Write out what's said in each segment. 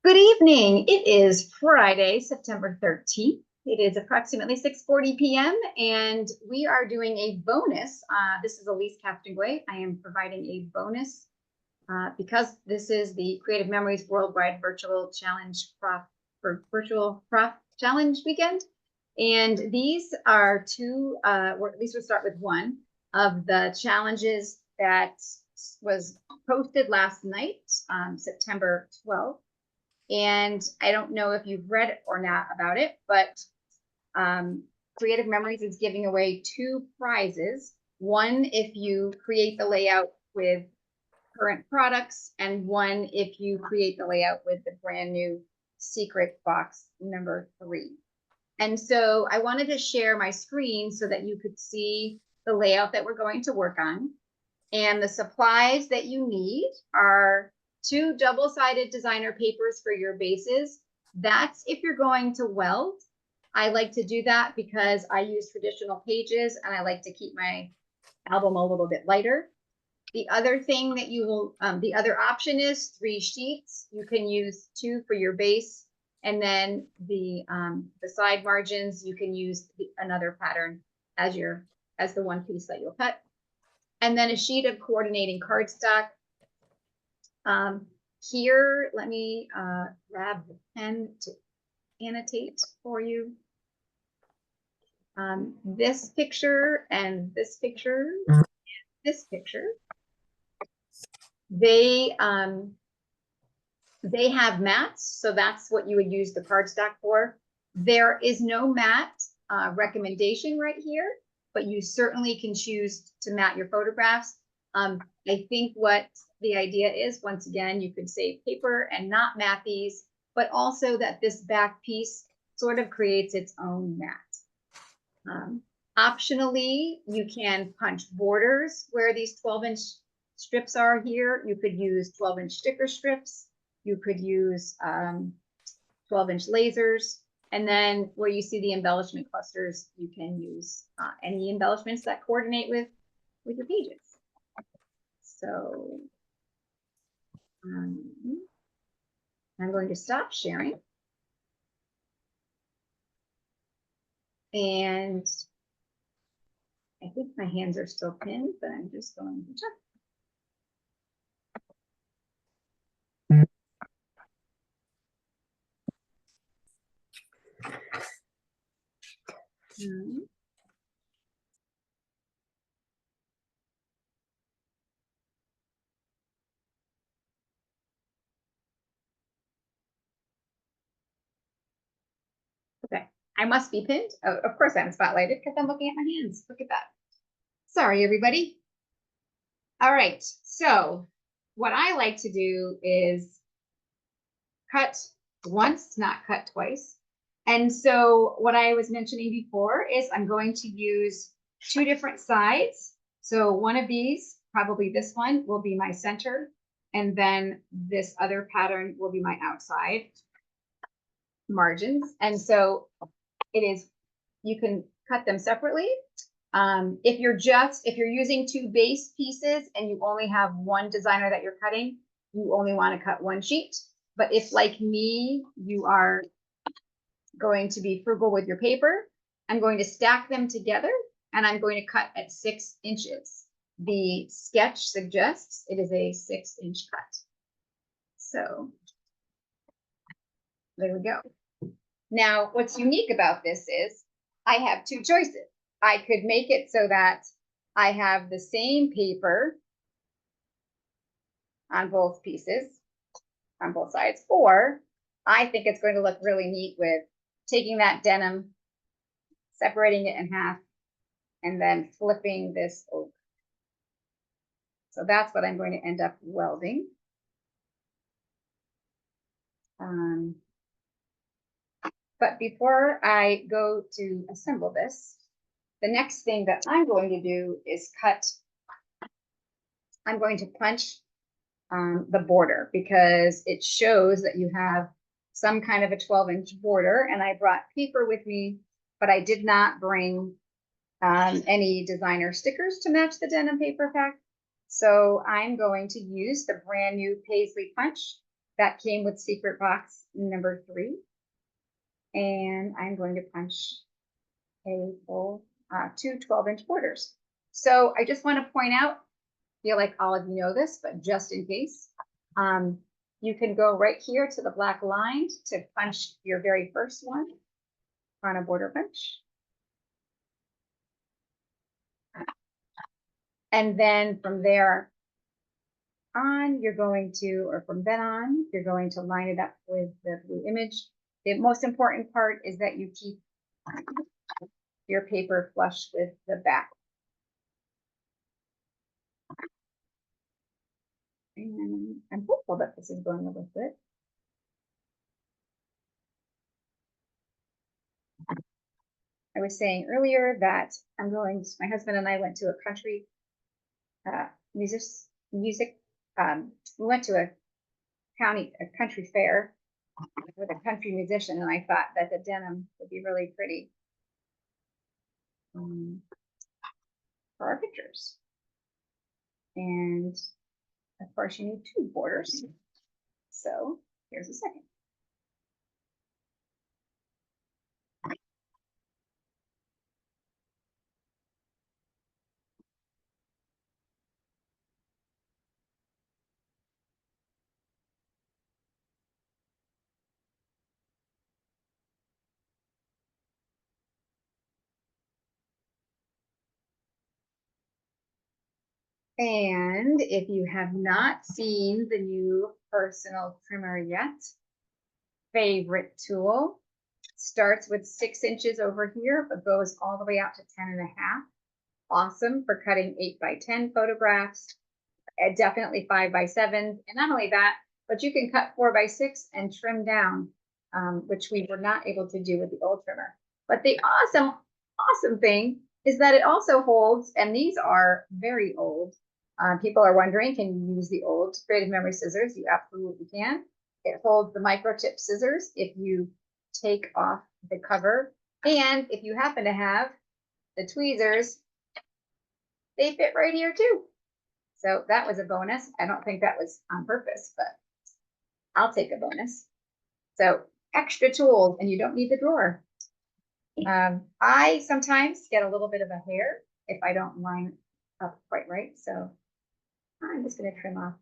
Good evening. It is Friday, September 13th. It is approximately 6:40 p.m. and we are doing a bonus. This is Elise Castonguay. I am providing a bonus because this is the Creative Memories Worldwide Virtual Challenge Virtual Prof Challenge weekend. And these are two, or at least we'll start with one of the challenges that was posted last night, September 12th. And I don't know if you've read it or not about it, but Creative Memories is giving away two prizes. One, if you create the layout with current products, and one, if you create the layout with the brand new secret box number 3. And so I wanted to share my screen so that you could see the layout that we're going to work on. And the supplies that you need are 2 double-sided designer papers for your bases. That's if you're going to weld. I like to do that because I use traditional pages and I like to keep my album a little bit lighter. The other thing that you will, the other option is 3 sheets. You can use 2 for your base, and then the side margins, you can use another pattern as the one piece that you'll cut. And then a sheet of coordinating cardstock. Here, let me grab the pen to annotate for you. This picture and this picture, this picture, they have mats, so that's what you would use the cardstock for. There is no mat recommendation right here, but you certainly can choose to mat your photographs. I think what the idea is, once again, you could save paper and not mat these, but also that this back piece sort of creates its own mat. Optionally, you can punch borders where these 12-inch strips are here. You could use 12-inch sticker strips. You could use 12-inch lasers. And then where you see the embellishment clusters, you can use any embellishments that coordinate with your pages. So I'm going to stop sharing. And I think my hands are still pinned, but I'm just going to check. Okay, I must be pinned. Oh, of course I'm spotlighted because I'm looking at my hands. Look at that. Sorry, everybody. All right, so what I like to do is cut once, not cut twice. And so what I was mentioning before is I'm going to use 2 different sides. So one of these, probably this one, will be my center, and then this other pattern will be my outside margins. And so it is, you can cut them separately. If you're using 2 base pieces and you only have 1 designer that you're cutting, you only want to cut 1 sheet. But if, like me, you are going to be frugal with your paper, I'm going to stack them together and I'm going to cut at 6 inches. The sketch suggests it is a 6-inch cut. So there we go. Now, what's unique about this is I have 2 choices. I could make it so that I have the same paper on both pieces, on both sides, or I think it's going to look really neat with taking that denim, separating it in half, and then flipping this over. So that's what I'm going to end up welding. But before I go to assemble this, the next thing that I'm going to do is cut. I'm going to punch the border because it shows that you have some kind of a 12-inch border, and I brought paper with me, but I did not bring any designer stickers to match the denim paper pack. So I'm going to use the brand new Paisley punch that came with secret box number 3. And I'm going to punch a full 2 12-inch borders. So I just want to point out, I feel like all of you know this, but just in case, you can go right here to the black line to punch your very first one on a border punch. And then from there on, you're going to, or from then on, you're going to line it up with the blue image. The most important part is that you keep your paper flush with the back. And I'm hopeful that this is going a little bit. I was saying earlier that my husband and I went to a country music. We went to a country fair with a country musician, and I thought that the denim would be really pretty for our pictures. And of course, you need 2 borders. So here's a second. And if you have not seen the new personal trimmer yet, favorite tool, starts with 6 inches over here, but goes all the way out to 10.5. Awesome for cutting 8x10 photographs, definitely 5x7. And not only that, but you can cut 4x6 and trim down, which we were not able to do with the old trimmer. But the awesome thing is that it also holds, and these are very old. People are wondering, can you use the old Creative Memory scissors? You absolutely can. It holds the microchip scissors if you take off the cover. And if you happen to have the tweezers, they fit right here too. So that was a bonus. I don't think that was on purpose, but I'll take a bonus. So extra tools, and you don't need the drawer. I sometimes get a little bit of a hair if I don't line up quite right. So I'm just going to trim off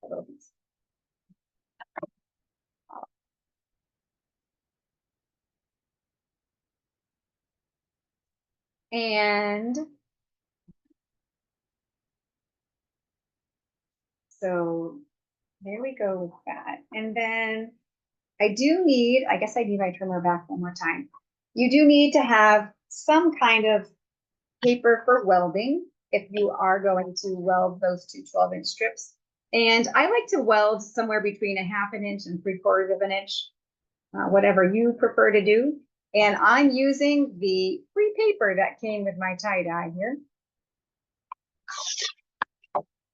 a little piece. And so there we go with that. And then I guess I need my trimmer back one more time. You do need to have some kind of paper for welding if you are going to weld those 2 12-inch strips. And I like to weld somewhere between 1/2 inch and 3/4 inch, whatever you prefer to do. And I'm using the free paper that came with my tie-dye here.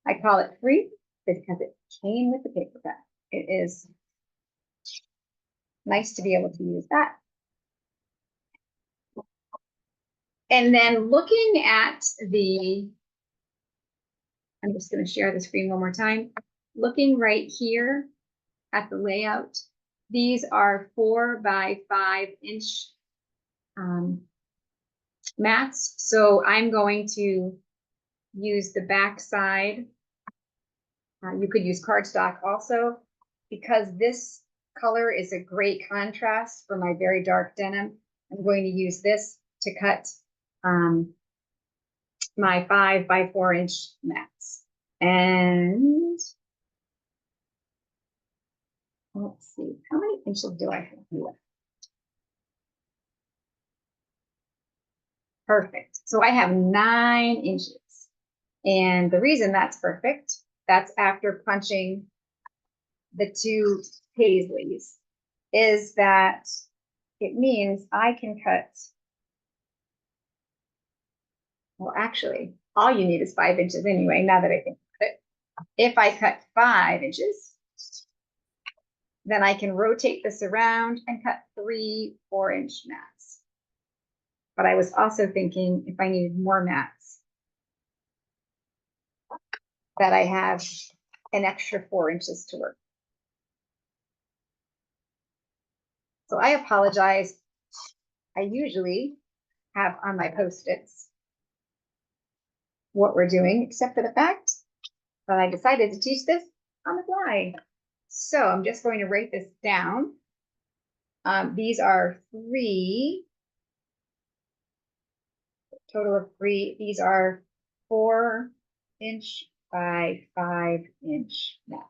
I call it free because it came with the paper bag. It is nice to be able to use that. And then looking at I'm just going to share the screen one more time. Looking right here at the layout, these are 4x5 inch mats. So I'm going to use the back side. You could use cardstock also, because this color is a great contrast for my very dark denim. I'm going to use this to cut my 5x4 inch mats. And let's see, how many inches do I have here? Perfect. So I have 9 inches. And the reason that's perfect, that's after punching the 2 paisleys, is that it means I can cut, well, actually, all you need is 5 inches anyway, now that I think about it. If I cut 5 inches, then I can rotate this around and cut 3 4-inch mats. But I was also thinking if I needed more mats, that I have an extra 4 inches to work. So I apologize. I usually have on my Post-its what we're doing, except for the fact that I decided to teach this on the fly. So I'm just going to write this down. These are 3, total of 3. These are 4-inch by 5-inch mats.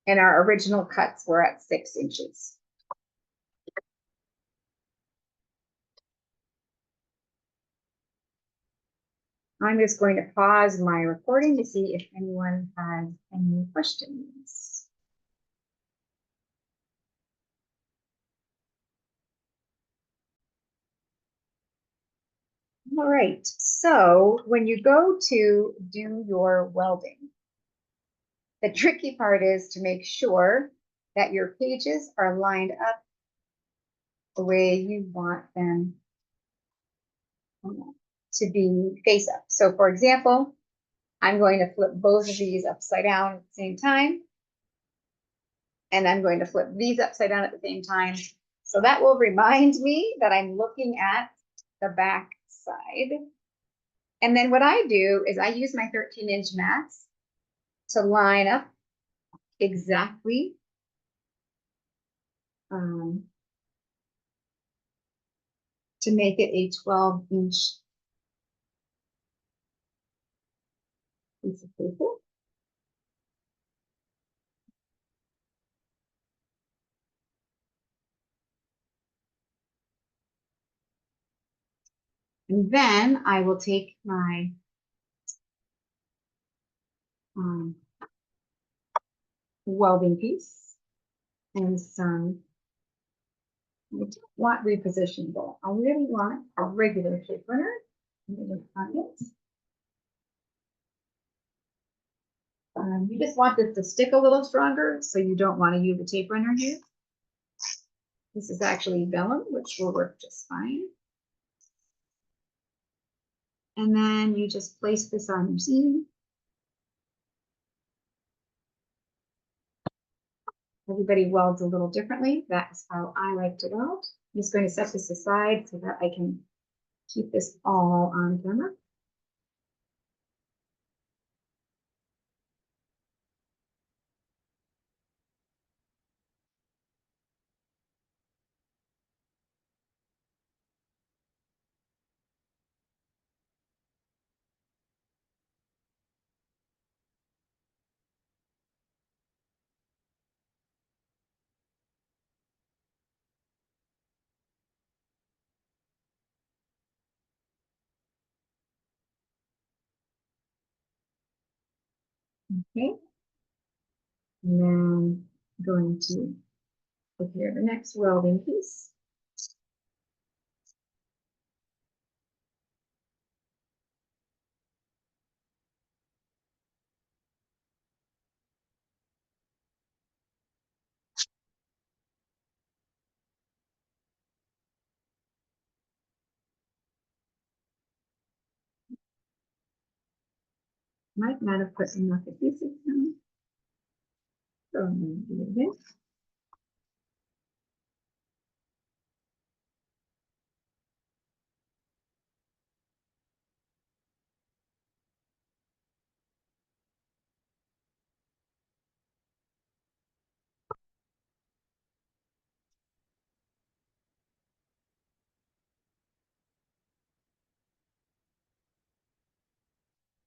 And our original cuts were at 6 inches. I'm just going to pause my recording to see if anyone has any questions. All right, so when you go to do your welding, the tricky part is to make sure that your pages are lined up the way you want them to be face up. So for example, I'm going to flip both of these upside down at the same time. And I'm going to flip these upside down at the same time. So that will remind me that I'm looking at the back side. And then what I do is I use my 13-inch mats to line up exactly to make it a 12-inch piece of paper. And then I will take my welding piece and some, I don't want repositionable. I really want a regular tape runner. You just want this to stick a little stronger, so you don't want to use a tape runner here. This is actually vellum, which will work just fine. And then you just place this on your seam. Everybody welds a little differently. That's how I like to weld. I'm just going to set this aside so that I can keep this all on camera. Okay. And then I'm going to prepare the next welding piece. Might not have put enough adhesive on. So I'm going to do this.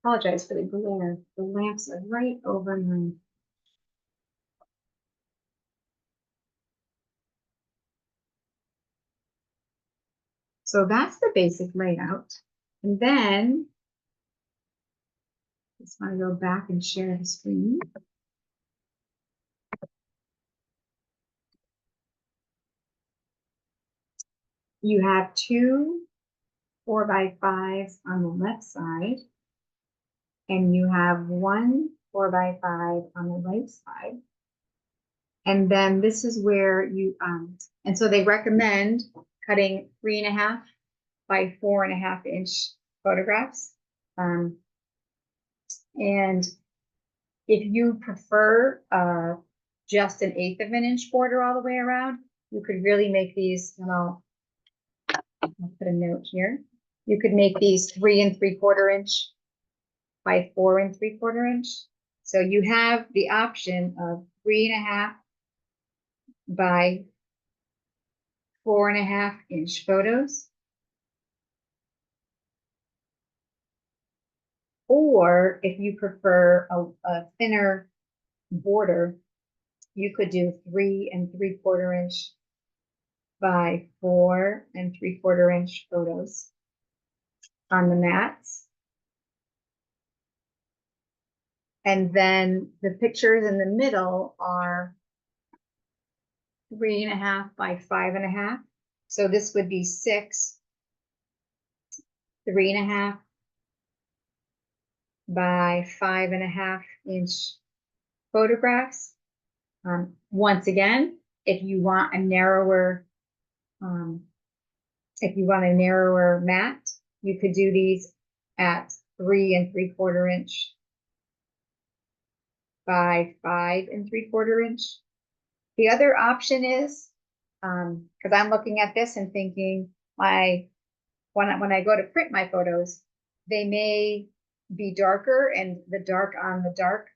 Apologize for the glare. The lamps are right over my. So that's the basic layout. And then I just want to go back and share the screen. You have 2 4x5s on the left side, and you have 1 4x5 on the right side. And then this is where you, and so they recommend cutting 3.5 by 4.5 inch photographs. And If you prefer just an 1/8 of an inch border all the way around, you could really make these, and I'll put a note here. You could make these 3 3/4 inch by 4 3/4 inch. So you have the option of 3.5 by 4.5 inch photos. Or if you prefer a thinner border, you could do 3 3/4 inch by 4 3/4 inch photos on the mats. And then the pictures in the middle are 3.5 by 5.5. So this would be 6 3.5 by 5.5 inch photographs. Once again, if you want a narrower, mat, you could do these at 3 3/4 inch by 5 3/4 inch. The other option is, because I'm looking at this and thinking, when I go to print my photos, they may be darker, and the dark on the dark,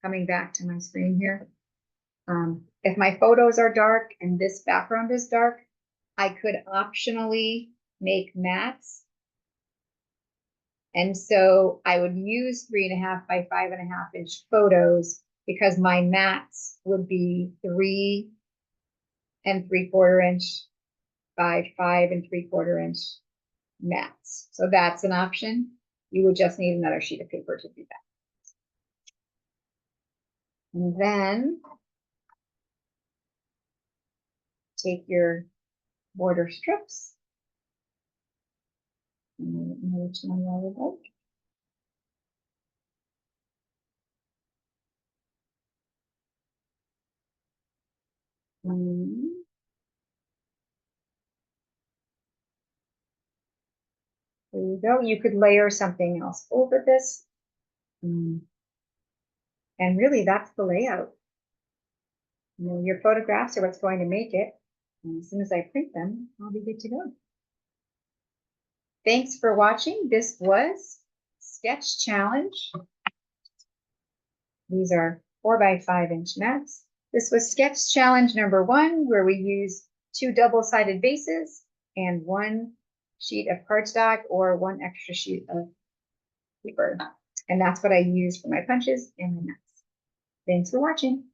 coming back to my screen here. If my photos are dark and this background is dark, I could optionally make mats. And so I would use 3.5 by 5.5 inch photos because my mats would be 3 3/4 inch by 5 3/4 inch mats. So that's an option. You would just need another sheet of paper to do that. And then take your border strips. Which one I would like. There you go. You could layer something else over this. And really, that's the layout. Your photographs are what's going to make it. And as soon as I print them, I'll be good to go. Thanks for watching. This was Sketch Challenge. These are 4 by 5 inch mats. This was Sketch Challenge number 1, where we use 2 double-sided bases and 1 sheet of cardstock or 1 extra sheet of paper. And that's what I use for my punches and my mats. Thanks for watching.